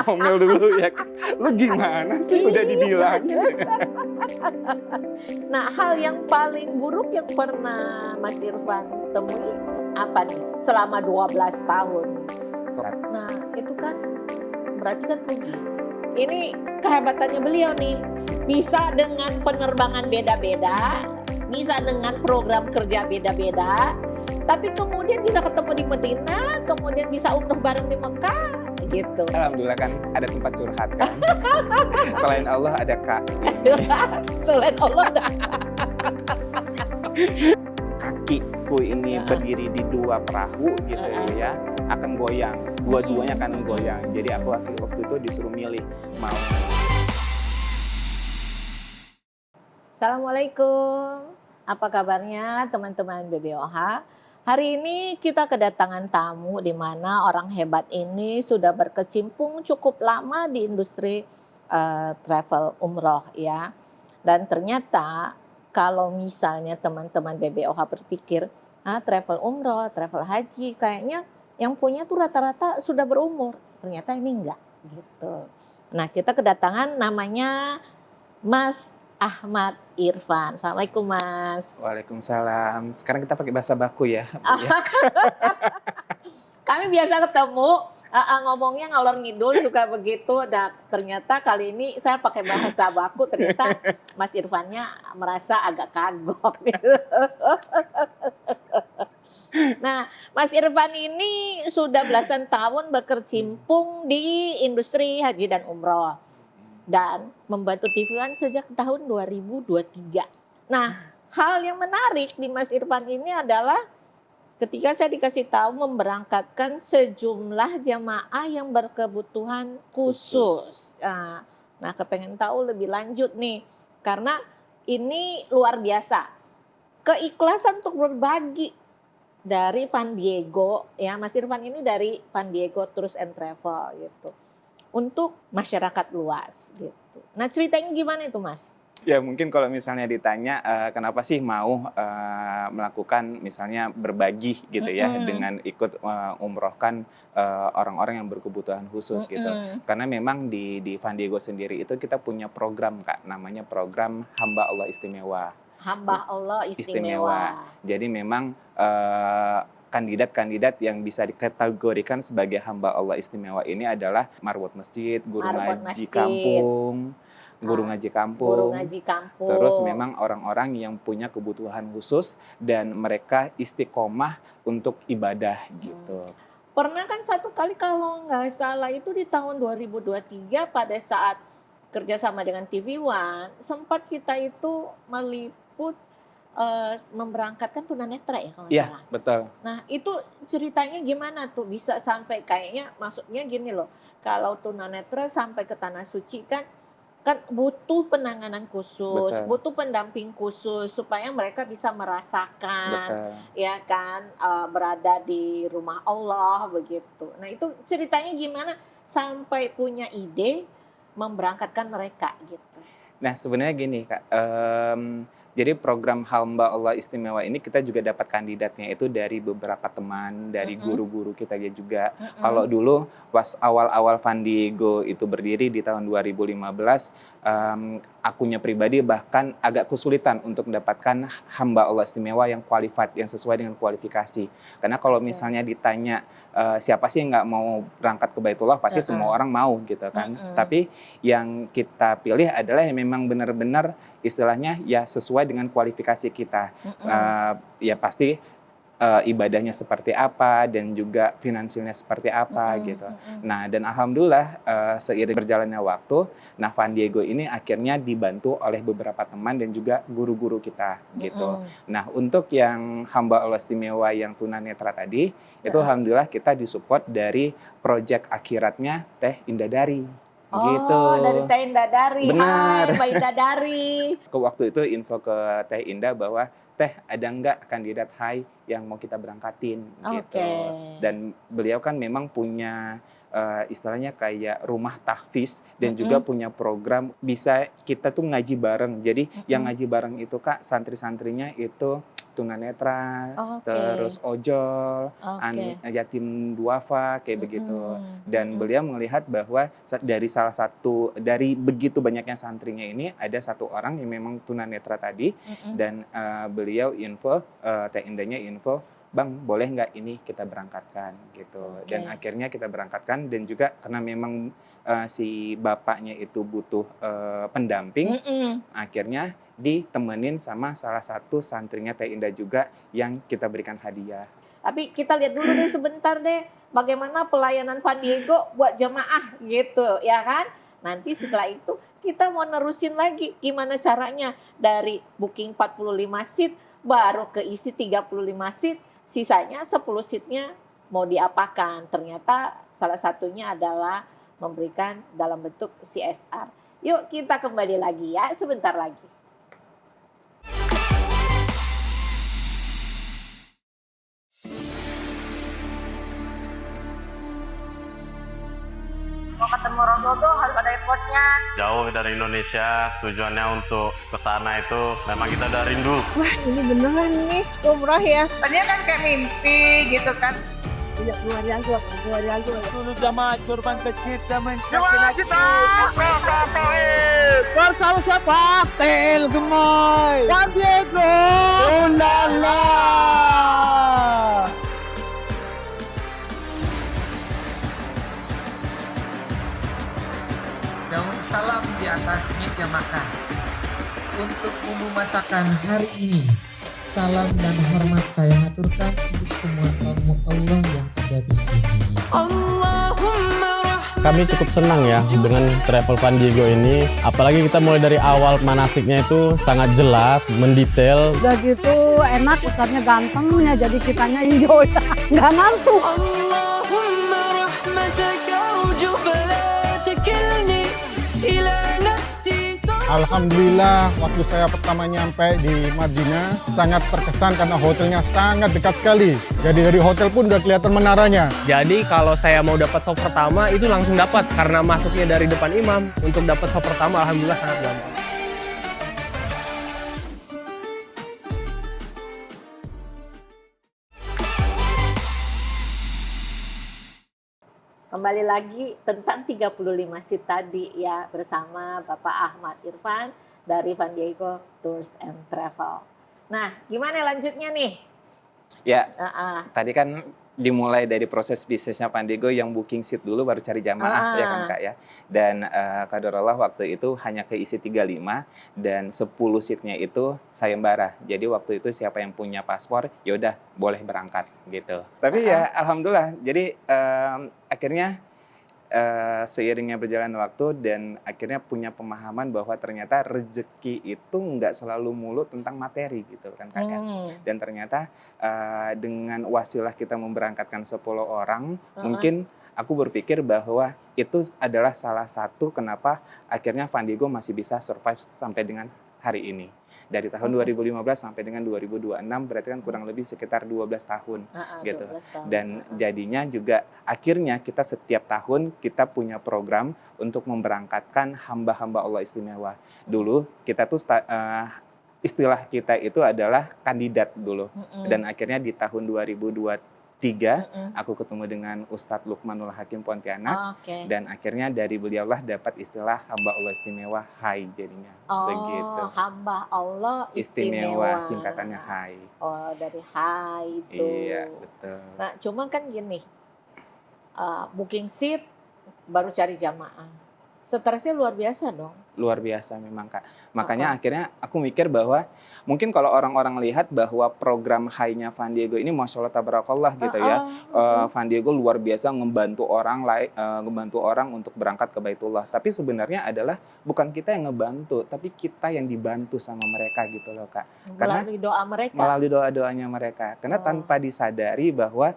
ngomel dulu ya. Lu gimana sih udah dibilangin. Nah, hal yang paling buruk yang pernah Mas Irfan temui apa nih selama 12 tahun? Nah, itu kan berarti kan rugi. Ini kehebatannya beliau nih. Bisa dengan penerbangan beda-beda, bisa dengan program kerja beda-beda, tapi kemudian bisa ketemu di Medina, kemudian bisa umroh bareng di Mekah, gitu. Alhamdulillah kan ada tempat curhat kan. Selain Allah ada Kak. Selain Allah ada. Kakiku ini berdiri di dua perahu gitu ya, akan goyang. Dua-duanya akan goyang. Jadi aku waktu itu disuruh milih mau. Assalamualaikum. Apa kabarnya teman-teman BBOH? Hari ini kita kedatangan tamu di mana orang hebat ini sudah berkecimpung cukup lama di industri travel umroh ya. Dan ternyata kalau misalnya teman-teman BBOH berpikir, travel umroh, travel haji, kayaknya yang punya tuh rata-rata sudah berumur. Ternyata ini enggak gitu. Nah, kita kedatangan namanya Mas Ahmad Irfan. Assalamualaikum Mas. Waalaikumsalam. Sekarang kita pakai bahasa baku ya. Kami biasa ketemu ngomongnya ngalor ngidul suka begitu. Dan ternyata kali ini saya pakai bahasa baku. Ternyata Mas Irfannya merasa agak kagok. Nah, Mas Irfan ini sudah belasan tahun berkecimpung di industri haji dan umroh. Dan membantu TV One sejak tahun 2023. Nah, hal yang menarik di Mas Irfan ini adalah ketika saya dikasih tahu memberangkatkan sejumlah jamaah yang berkebutuhan khusus. Nah, kepengen tahu lebih lanjut nih, karena ini luar biasa. Keikhlasan untuk berbagi dari Van Diego, ya Mas Irfan ini dari Van Diego Tours and Travel gitu. Untuk masyarakat luas gitu. Nah, ceritanya gimana itu Mas? Ya mungkin kalau misalnya ditanya kenapa sih mau melakukan misalnya berbagi gitu ya dengan ikut umrohkan orang-orang yang berkebutuhan khusus gitu. Karena memang di Van Diego sendiri itu kita punya program Kak, namanya program Hamba Allah Istimewa. Hamba Allah Istimewa. Jadi memang kandidat-kandidat yang bisa dikategorikan sebagai hamba Allah istimewa ini adalah marwat masjid, guru ngaji kampung, guru ngaji kampung. Terus memang orang-orang yang punya kebutuhan khusus dan mereka istiqomah untuk ibadah gitu. Pernah kan satu kali kalau nggak salah itu di tahun 2023 pada saat kerjasama dengan TV One sempat kita itu meliput memberangkatkan tunanetra ya kalau nggak salah. Iya, betul. Nah, itu ceritanya gimana tuh bisa sampai kayaknya maksudnya gini loh. Kalau tunanetra sampai ke tanah suci kan butuh penanganan khusus, butuh pendamping khusus supaya mereka bisa merasakan ya kan berada di rumah Allah begitu. Nah, itu ceritanya gimana sampai punya ide memberangkatkan mereka gitu. Nah, sebenarnya gini Kak, jadi program Hamba Allah Istimewa ini kita juga dapat kandidatnya itu dari beberapa teman, dari guru-guru kita juga. Kalau dulu pas awal-awal Van Diego itu berdiri di tahun 2015, akunya pribadi bahkan agak kesulitan untuk mendapatkan Hamba Allah Istimewa yang qualified, yang sesuai dengan kualifikasi. Karena kalau misalnya ditanya siapa sih yang nggak mau berangkat ke Baitullah, pasti semua orang mau gitu kan. Tapi yang kita pilih adalah yang memang benar-benar istilahnya ya sesuai dengan kualifikasi kita. Ya pasti ibadahnya seperti apa dan juga finansialnya seperti apa gitu. Nah, dan alhamdulillah seiring berjalannya waktu, nah Van Diego ini akhirnya dibantu oleh beberapa teman dan juga guru-guru kita gitu. Nah, untuk yang hamba Allah istimewa yang tunanetra tadi, itu alhamdulillah kita disupport dari proyek akhiratnya Teh Indah Dari. Gitu. Dari Teh Indah Dari. Benar. Hai Mbak Indah Dari. Waktu itu info ke Teh Indah bahwa Teh ada nggak kandidat HAI yang mau kita berangkatin gitu. Dan beliau kan memang punya istilahnya kayak rumah tahfiz dan juga punya program bisa kita tuh ngaji bareng. Jadi yang ngaji bareng itu Kak, santri-santrinya itu tunanetra, Oke. terus ojol, Oke. yatim duafa kayak begitu. Dan Mm-mm. beliau melihat bahwa dari begitu banyaknya santrinya ini ada satu orang yang memang tunanetra tadi, Mm-mm. dan beliau info, Teh Indahnya info, Bang, boleh nggak ini kita berangkatkan gitu. Oke. Dan akhirnya kita berangkatkan, dan juga karena memang si bapaknya itu butuh pendamping, Mm-mm. akhirnya ditemenin sama salah satu santrinya Teh Indah juga yang kita berikan hadiah. Tapi kita lihat dulu deh sebentar deh bagaimana pelayanan Van Diego buat jemaah gitu ya kan. Nanti setelah itu kita mau nerusin lagi gimana caranya dari booking 45 seat baru keisi 35 seat, sisanya 10 seatnya mau diapakan. Ternyata salah satunya adalah memberikan dalam bentuk CSR. Yuk kita kembali lagi ya sebentar lagi. Mau ketemu Rasul tuh harus ada effortnya. Jauh dari Indonesia, tujuannya untuk ke sana itu memang kita udah rindu. Wah ini beneran nih umroh ya. Tadinya kan kayak mimpi gitu kan. Iya keluar lagu. Dulu jamaah kurban kecil dan Jemaah kita bersama siapa? Tel Gemoy, Van Diego, Undala. Daun salam di atas meja makan. Untuk bumbu masakan hari ini, salam dan hormat saya aturkan untuk semua tamu Allah yang ada di sini. Kami cukup senang ya dengan travel Van Diego ini. Apalagi kita mulai dari awal manasiknya itu sangat jelas, mendetail. Udah gitu enak, ustadznya ganteng ya jadi kitanya enjoy. Nggak ngantuk. Alhamdulillah waktu saya pertama nyampe di Madinah sangat terkesan karena hotelnya sangat dekat sekali. Jadi dari hotel pun udah kelihatan menaranya. Jadi kalau saya mau dapat sop pertama itu langsung dapat karena masuknya dari depan imam. Untuk dapat sop pertama alhamdulillah sangat gampang. Kembali lagi tentang 35 seat tadi ya bersama Bapak Ahmad Irfan dari Van Diego Tours and Travel. Nah, gimana lanjutnya nih? Ya, Ah, tadi kan dimulai dari proses bisnisnya Van Diego yang booking seat dulu baru cari jamaah ya kan Kak ya. Dan qadarullah waktu itu hanya keisi 35 dan 10 seatnya itu sayembara. Jadi waktu itu siapa yang punya paspor ya udah boleh berangkat gitu. Tapi ya alhamdulillah. Jadi akhirnya seiringnya berjalan waktu dan akhirnya punya pemahaman bahwa ternyata rezeki itu nggak selalu mulu tentang materi gitu kan Kak ya. Dan ternyata dengan wasilah kita memberangkatkan 10 orang, mungkin aku berpikir bahwa itu adalah salah satu kenapa akhirnya Van Diego masih bisa survive sampai dengan hari ini. Dari tahun 2015 sampai dengan 2026 berarti kan kurang lebih sekitar 12 tahun gitu. 12 tahun. Dan jadinya juga akhirnya kita setiap tahun kita punya program untuk memberangkatkan hamba-hamba Allah istimewa. Dulu kita tuh istilah kita itu adalah kandidat dulu. Dan akhirnya di tahun 2023 aku ketemu dengan Ustadz Lukmanul Hakim Pontianak. Dan akhirnya dari beliaulah dapat istilah hamba Allah istimewa HAI jadinya. Begitu. Hamba Allah Istimewa, singkatannya HAI. Oh, dari HAI itu. Iya, betul. Nah, cuma kan gini, booking seat baru cari jamaah. Stresnya luar biasa dong. Luar biasa memang Kak. Makanya akhirnya aku mikir bahwa mungkin kalau orang-orang lihat bahwa program HAI-nya Van Diego ini Masya Allah tabarakallah gitu ya. Van Diego luar biasa ngebantu orang untuk berangkat ke Baitullah. Tapi sebenarnya adalah bukan kita yang ngebantu, tapi kita yang dibantu sama mereka gitu loh Kak. Melalui doa mereka. Melalui doa-doanya mereka. Karena tanpa disadari bahwa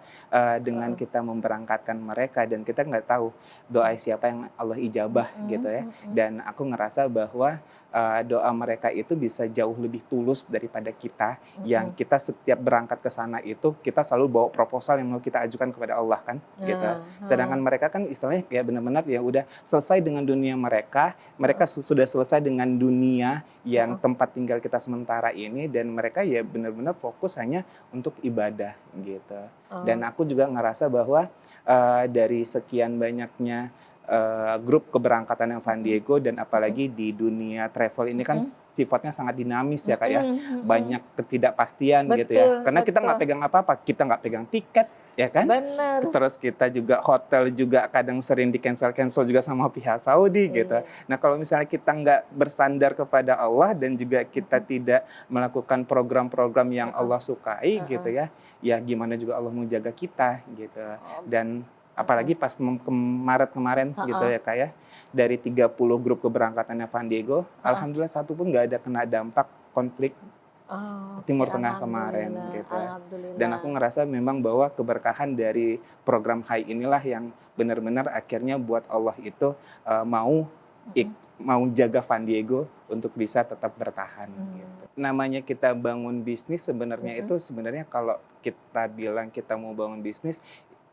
dengan kita memberangkatkan mereka dan kita nggak tahu doa siapa yang Allah ijabah gitu ya. Dan aku ngerasa ngerasa bahwa doa mereka itu bisa jauh lebih tulus daripada kita, yang kita setiap berangkat ke sana itu kita selalu bawa proposal yang mau kita ajukan kepada Allah kan, gitu. Sedangkan mereka kan istilahnya kayak benar-benar ya udah selesai dengan dunia mereka sudah selesai dengan dunia yang tempat tinggal kita sementara ini, dan mereka ya benar-benar fokus hanya untuk ibadah gitu. Dan aku juga ngerasa bahwa dari sekian banyaknya grup keberangkatan yang Van Diego, dan apalagi di dunia travel ini kan sifatnya sangat dinamis ya Kak ya, banyak ketidakpastian gitu ya, karena kita nggak pegang apa-apa, kita nggak pegang tiket ya kan. Bener. Terus kita juga hotel juga kadang sering di cancel juga sama pihak Saudi gitu. Nah kalau misalnya kita nggak bersandar kepada Allah dan juga kita tidak melakukan program-program yang Allah sukai gitu ya, ya gimana juga Allah mau jaga kita gitu. Dan apalagi pas Maret kemarin gitu ya Kak ya, dari 30 grup keberangkatannya Van Diego, alhamdulillah satu pun nggak ada kena dampak konflik Timur Tengah kemarin gitu. Dan aku ngerasa memang bahwa keberkahan dari program HAI inilah yang benar-benar akhirnya buat Allah itu mau jaga Van Diego untuk bisa tetap bertahan gitu. Namanya kita bangun bisnis sebenarnya itu sebenarnya kalau kita bilang kita mau bangun bisnis,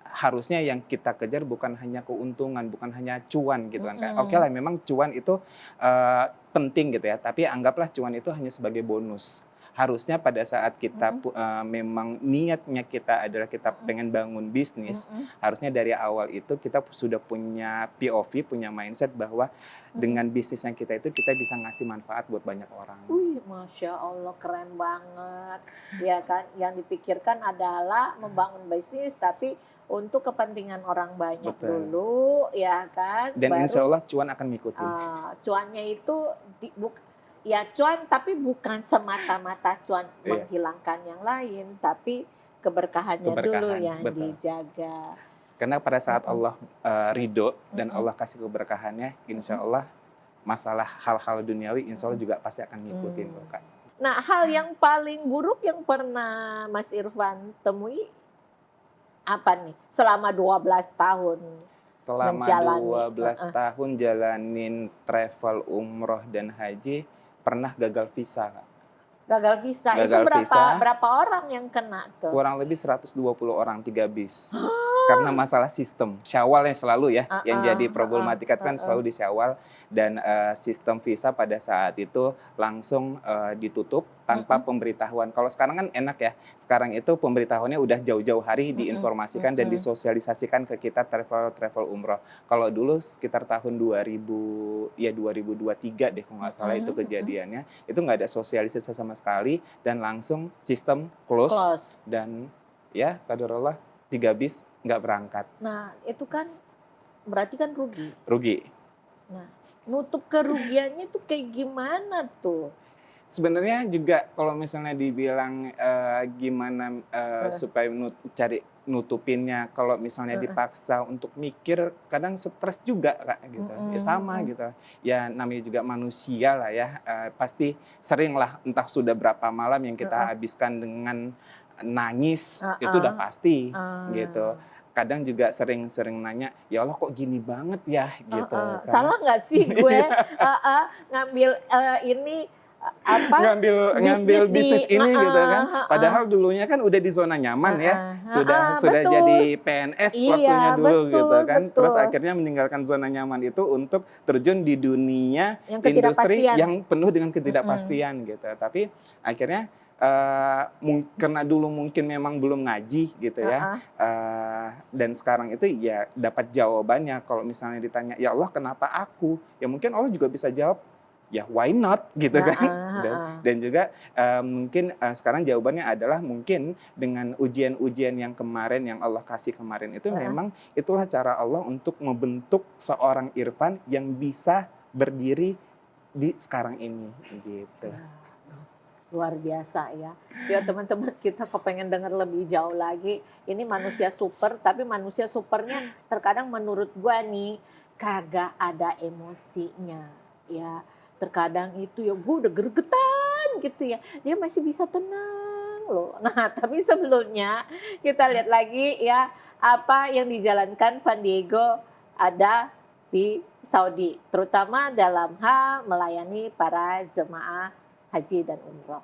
harusnya yang kita kejar bukan hanya keuntungan, bukan hanya cuan gitu kan. Oke lah memang cuan itu penting gitu ya, tapi anggaplah cuan itu hanya sebagai bonus. Harusnya pada saat kita memang niatnya kita adalah kita pengen bangun bisnis, harusnya dari awal itu kita sudah punya POV, punya mindset bahwa dengan bisnis yang kita itu kita bisa ngasih manfaat buat banyak orang. Masya Allah, keren banget. Ya kan, yang dipikirkan adalah membangun bisnis tapi untuk kepentingan orang banyak dulu, ya kan. Dan baru, insya Allah cuan akan mengikuti. Cuannya itu ya cuan, tapi bukan semata-mata cuan menghilangkan yang lain, tapi keberkahannya dulu yang dijaga. Karena pada saat Allah ridho dan Allah kasih keberkahannya, insya Allah masalah hal-hal duniawi insya Allah juga pasti akan ngikutin kok Kak. Nah, hal yang paling buruk yang pernah Mas Irfan temui apa nih selama 12 tahun? Selama 12 tahun jalanin travel umroh dan haji, pernah gagal visa Kak. Gagal visa. Gagal itu visa. berapa orang yang kena tuh? Kurang lebih 120 orang, 3 bis. Karena masalah sistem Syawal yang selalu ya yang jadi problematika kan selalu di Syawal, dan sistem visa pada saat itu langsung ditutup tanpa pemberitahuan. Kalau sekarang kan enak ya, sekarang itu pemberitahuannya udah jauh-jauh hari diinformasikan dan disosialisasikan ke kita travel umroh. Kalau dulu sekitar tahun 2023 deh kalau nggak salah itu kejadiannya, itu nggak ada sosialisasi sama sekali dan langsung sistem close. Dan ya qadarullah 3 bis nggak berangkat. Nah, itu kan berarti kan rugi. Nah, nutup kerugiannya tuh kayak gimana tuh? Sebenarnya juga kalau misalnya dibilang gimana supaya cari nutupinnya, kalau misalnya dipaksa untuk mikir, kadang stres juga Kak gitu. Ya sama gitu. Ya namanya juga manusia lah ya. Pasti sering lah entah sudah berapa malam yang kita habiskan dengan nangis, itu udah pasti gitu. Kadang juga sering nanya, ya Allah kok gini banget ya gitu. Kan. Salah nggak sih gue ngambil ini ngambil bisnis ini gitu kan. Padahal dulunya kan udah di zona nyaman ya. Sudah jadi PNS waktunya dulu gitu kan. Terus akhirnya meninggalkan zona nyaman itu untuk terjun di dunia industri yang penuh dengan ketidakpastian gitu. Tapi akhirnya karena dulu mungkin memang belum ngaji gitu ya, dan sekarang itu ya dapat jawabannya. Kalau misalnya ditanya, ya Allah kenapa aku? Ya mungkin Allah juga bisa jawab, ya why not gitu kan. Dan juga mungkin sekarang jawabannya adalah mungkin dengan ujian-ujian yang kemarin yang Allah kasih kemarin itu memang itulah cara Allah untuk membentuk seorang Irfan yang bisa berdiri di sekarang ini gitu. Luar biasa ya. Ya teman-teman, kita kepengen dengar lebih jauh lagi. Ini manusia super, tapi manusia supernya terkadang menurut gua nih kagak ada emosinya. Ya, terkadang itu ya gua udah gregetan gitu ya. Dia masih bisa tenang loh. Nah, tapi sebelumnya kita lihat lagi ya apa yang dijalankan Van Diego. Ada di Saudi, terutama dalam hal melayani para jemaah haji dan umroh.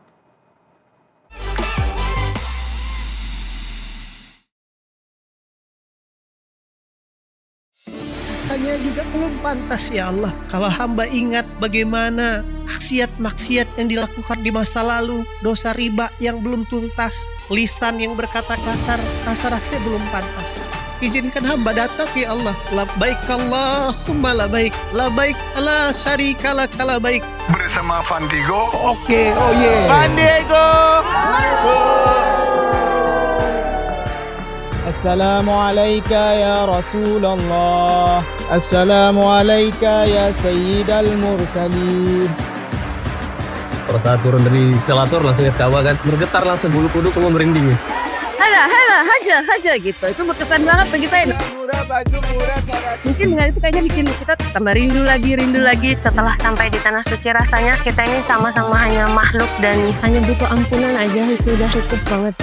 Rasanya juga belum pantas ya Allah kalau hamba ingat bagaimana maksiat-maksiat yang dilakukan di masa lalu, dosa riba yang belum tuntas, lisan yang berkata kasar, rasa-rasanya belum pantas. Izinkan hamba datang ya Allah. Labbaik Allahumma labbaik, labbaik la syarika lak labbaik. Bersama Fandigo. Oke, oh yeah. Fandigo. Assalamualaikum ya Rasulullah. Assalamualaikum ya Sayyidal Mursalin. Pada saat turun dari selatur langsung ke Ka'bah kan, bergetar langsung bulu kuduk semua merinding. Haja gitu. Itu berkesan banget bagi saya. Mungkin dengan itu kayaknya bikin kita tambah rindu lagi. Setelah sampai di tanah suci rasanya kita ini sama-sama hanya makhluk dan hanya butuh ampunan aja, itu udah cukup banget.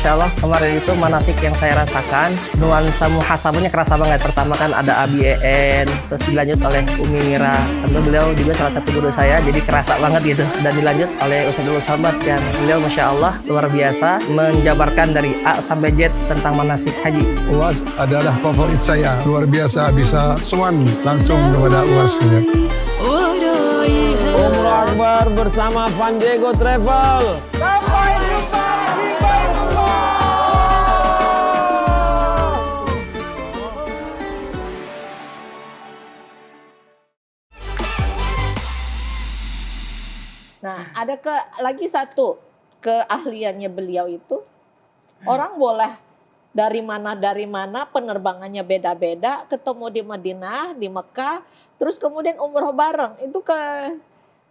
Masya Allah, kemarin itu manasik yang saya rasakan, nuansa muhasabahnya kerasa banget. Pertama kan ada Abi EN, terus dilanjut oleh Umi Mira. Tentu beliau juga salah satu guru saya, jadi kerasa banget gitu. Dan dilanjut oleh Ustadzul Samad yang beliau Masya Allah luar biasa menjabarkan dari A sampai Z tentang manasik haji. UAS adalah favorit saya, luar biasa, bisa sowan langsung kepada UAS ini. Umroh Akbar bersama Fandigo Travel. Sampai jumpa. Nah, ada lagi satu keahliannya beliau itu, orang boleh dari mana penerbangannya beda-beda, ketemu di Madinah, di Mekah, terus kemudian umroh bareng.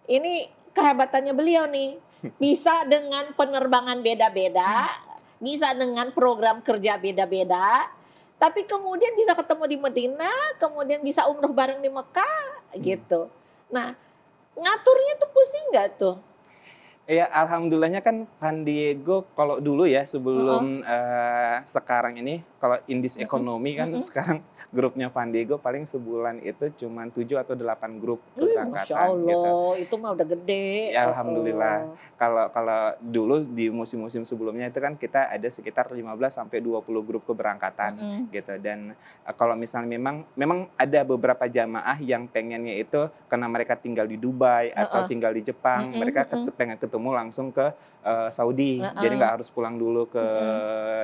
Ini kehebatannya beliau nih, bisa dengan penerbangan beda-beda, bisa dengan program kerja beda-beda, tapi kemudian bisa ketemu di Madinah, kemudian bisa umroh bareng di Mekah, gitu. Nah, ngaturnya tuh pusing nggak tuh? Ya, alhamdulillahnya kan Fandigo kalau dulu ya sebelum sekarang ini, kalau indis ekonomi kan sekarang grupnya Fandigo paling sebulan itu cuma 7 atau 8 grup keberangkatan. Masya Allah, gitu. Itu mah udah gede. Ya, alhamdulillah. Kalau dulu di musim-musim sebelumnya itu kan kita ada sekitar 15 sampai 20 grup keberangkatan gitu. Dan kalau misalnya memang ada beberapa jamaah yang pengennya itu karena mereka tinggal di Dubai atau tinggal di Jepang, mereka pengen ketemu langsung ke Saudi. Jadi nggak harus pulang dulu ke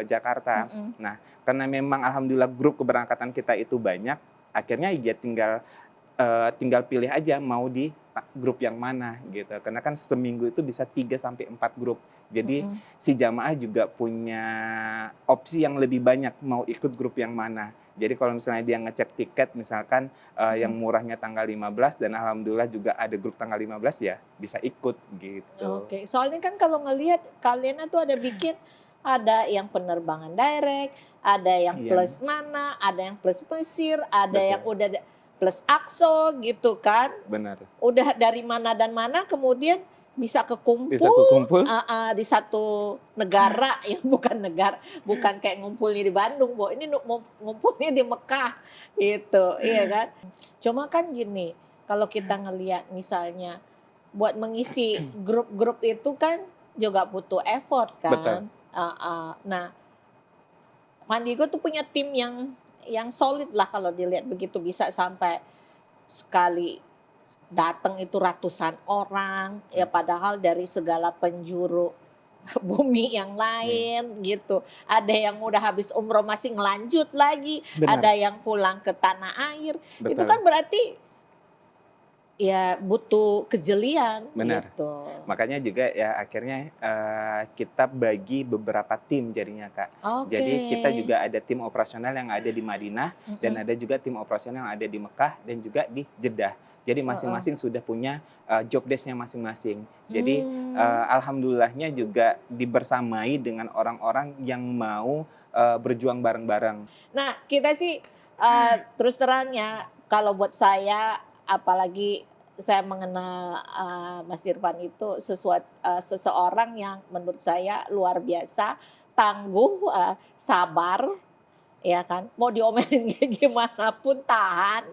Jakarta. Nah, karena memang alhamdulillah grup keberangkatan kita itu banyak, akhirnya ya tinggal pilih aja mau di grup yang mana gitu. Karena kan seminggu itu bisa 3 sampai 4 grup. Jadi si jamaah juga punya opsi yang lebih banyak mau ikut grup yang mana. Jadi kalau misalnya dia ngecek tiket misalkan yang murahnya tanggal 15 dan alhamdulillah juga ada grup tanggal 15 ya bisa ikut gitu. Oke, soalnya kan kalau ngelihat kalian tuh ada bikin ada yang penerbangan direct, ada yang plus mana, ada yang plus Mesir, ada yang udah plus Aqsa gitu kan. Benar. Udah dari mana dan mana kemudian bisa kekumpul di satu negara yang bukan kayak ngumpulnya di Bandung, Bo. Ini ngumpulnya di Mekah gitu, iya kan? Cuma kan gini, kalau kita ngelihat misalnya buat mengisi grup-grup itu kan juga butuh effort kan. Betul. Nah, Fandigo tuh punya tim yang solid lah kalau dilihat begitu, bisa sampai sekali datang itu ratusan orang ya, padahal dari segala penjuru bumi yang lain gitu. Ada yang udah habis umroh masih ngelanjut lagi, ada yang pulang ke tanah air. Betul. Itu kan berarti ya butuh kejelian. Benar. Gitu. Makanya juga ya akhirnya kita bagi beberapa tim jadinya, Kak. Jadi kita juga ada tim operasional yang ada di Madinah dan ada juga tim operasional yang ada di Mekah dan juga di Jeddah. Jadi masing-masing sudah punya job desk-nya masing-masing. Jadi alhamdulillahnya juga dibersamai dengan orang-orang yang mau berjuang bareng-bareng. Nah, kita sih terus terangnya kalau buat saya, apalagi saya mengenal Mas Irfan itu seseorang yang menurut saya luar biasa, tangguh, sabar, ya kan. Mau diomelin kayak gimana pun tahan.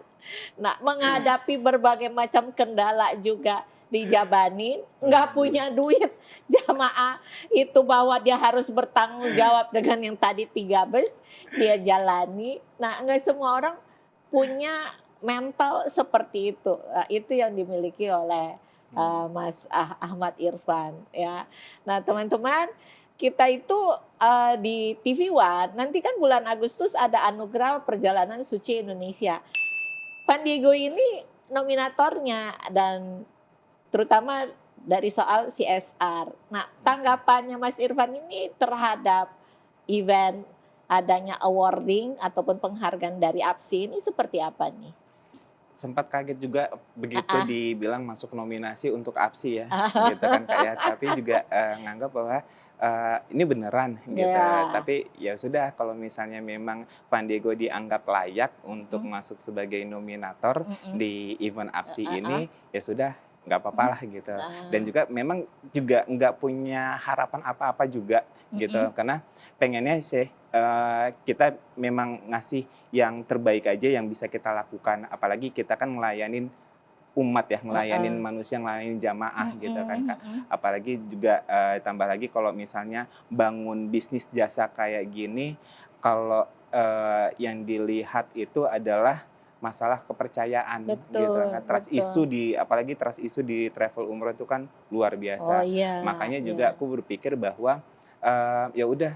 Nah, menghadapi berbagai macam kendala juga dijabanin, nggak punya duit. Jamaah itu bahwa dia harus bertanggung jawab dengan yang tadi 3 bus, dia jalani. Nah, nggak semua orang punya mental seperti itu. Nah, itu yang dimiliki oleh Mas Ahmad Irfan, ya. Nah, teman-teman, kita itu di TV One nanti kan bulan Agustus ada Anugerah Perjalanan Suci Indonesia. Van Diego ini nominatornya dan terutama dari soal CSR. Nah, tanggapannya Mas Irfan ini terhadap event adanya awarding ataupun penghargaan dari APSI ini seperti apa nih? Sempat kaget juga begitu dibilang masuk nominasi untuk APSI ya, gitu kan Kak ya. Tapi juga nganggap bahwa ini beneran gitu. Tapi ya sudah, kalau misalnya memang Van Diego dianggap layak untuk masuk sebagai nominator di event APSI ini, ya sudah, nggak apa-apa lah gitu. Dan juga memang juga nggak punya harapan apa-apa juga gitu, karena pengennya sih kita memang ngasih yang terbaik aja yang bisa kita lakukan. Apalagi kita kan ngelayanin umat ya, ngelayanin manusia, ngelayanin jamaah gitu kan Kak. Apalagi juga tambah lagi kalau misalnya bangun bisnis jasa kayak gini, kalau yang dilihat itu adalah masalah kepercayaan. Betul, gitu kan. Trust issue apalagi trust issue di travel umroh itu kan luar biasa. Makanya juga aku berpikir bahwa ya udah,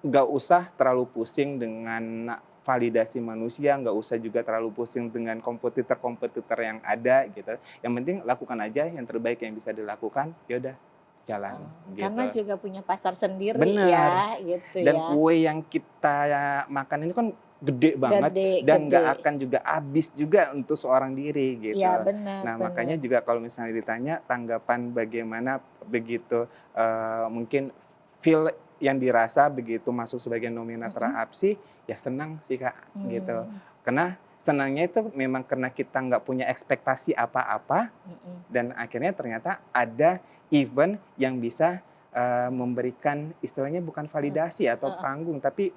nggak usah terlalu pusing dengan validasi manusia, nggak usah juga terlalu pusing dengan kompetitor yang ada gitu. Yang penting lakukan aja yang terbaik yang bisa dilakukan, ya udah jalan. Gitu. Karena juga punya pasar sendiri. Bener. Ya, gitu. Dan ya. kue yang kita makan ini kan gede banget dan nggak akan juga habis juga untuk seorang diri gitu. Ya, benar, nah makanya juga kalau misalnya ditanya tanggapan bagaimana begitu mungkin feel yang dirasa begitu masuk sebagai nominator APSI, ya senang sih Kak gitu. Karena senangnya itu memang karena kita nggak punya ekspektasi apa-apa dan akhirnya ternyata ada event yang bisa memberikan istilahnya bukan validasi atau panggung, tapi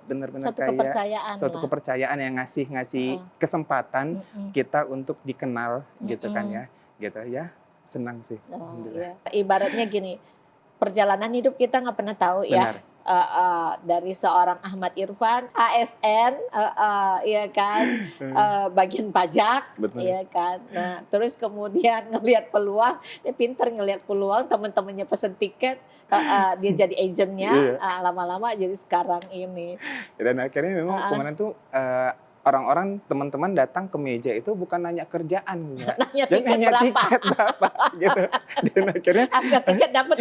benar-benar kayak suatu kepercayaan yang ngasih kesempatan kita untuk dikenal gitu kan ya, gitu ya, senang sih. Ya. Ibaratnya gini, perjalanan hidup kita nggak pernah tahu. Benar. Ya. Dari seorang Ahmad Irfan, ASN, ya kan, bagian pajak, ya kan. Nah, terus kemudian ngelihat peluang, dia pinter ngelihat peluang, teman-temannya pesen tiket, dia jadi agentnya, lama-lama jadi sekarang ini. Dan akhirnya memang kemarin tuh orang-orang, teman-teman datang ke meja itu bukan nanya kerjaan, nanya tiket berapa gitu. Dan akhirnya harga tiket dapat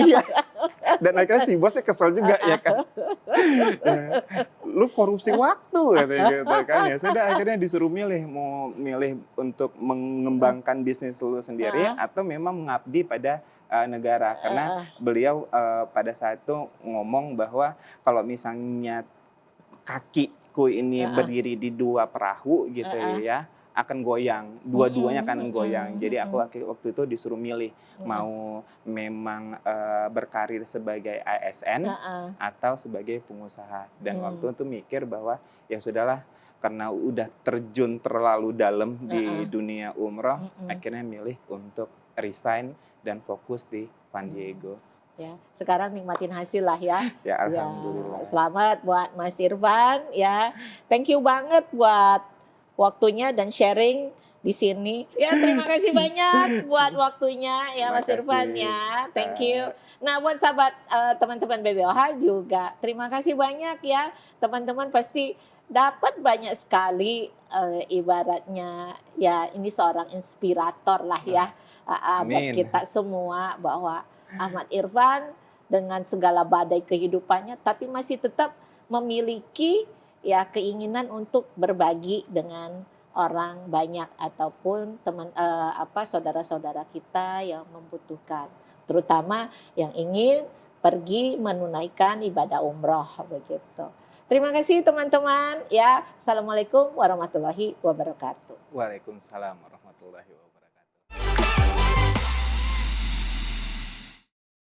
dan akhirnya si bosnya kesel juga ya kan. Lu korupsi waktu gitu kan ya. Sudah akhirnya disuruh mau milih untuk mengembangkan bisnis lu sendiri atau memang mengabdi pada negara. Karena beliau pada saat itu ngomong bahwa kalau misalnya kakiku ini berdiri di 2 perahu gitu ya, akan goyang, dua-duanya akan goyang. Jadi aku waktu itu disuruh milih mau memang berkarir sebagai ASN atau sebagai pengusaha. Dan waktu itu mikir bahwa ya sudahlah, karena udah terjun terlalu dalam di dunia umroh, akhirnya milih untuk resign dan fokus di Van Diego. Ya, sekarang nikmatin hasil lah ya. Ya, alhamdulillah. Ya, selamat buat Mas Irfan ya. Thank you banget buat waktunya dan sharing di sini. Ya, terima kasih banyak buat waktunya ya Mas Irfan ya. Thank you. Nah, buat sahabat teman-teman BBOH juga terima kasih banyak ya. Teman-teman pasti dapat banyak sekali ibaratnya ya, ini seorang inspirator lah ya buat kita semua, bahwa Ahmad Irfan dengan segala badai kehidupannya tapi masih tetap memiliki ya keinginan untuk berbagi dengan orang banyak ataupun saudara-saudara kita yang membutuhkan, terutama yang ingin pergi menunaikan ibadah umroh begitu. Terima kasih teman-teman ya. Assalamualaikum warahmatullahi wabarakatuh. Waalaikumsalam warahmatullahi wabarakatuh.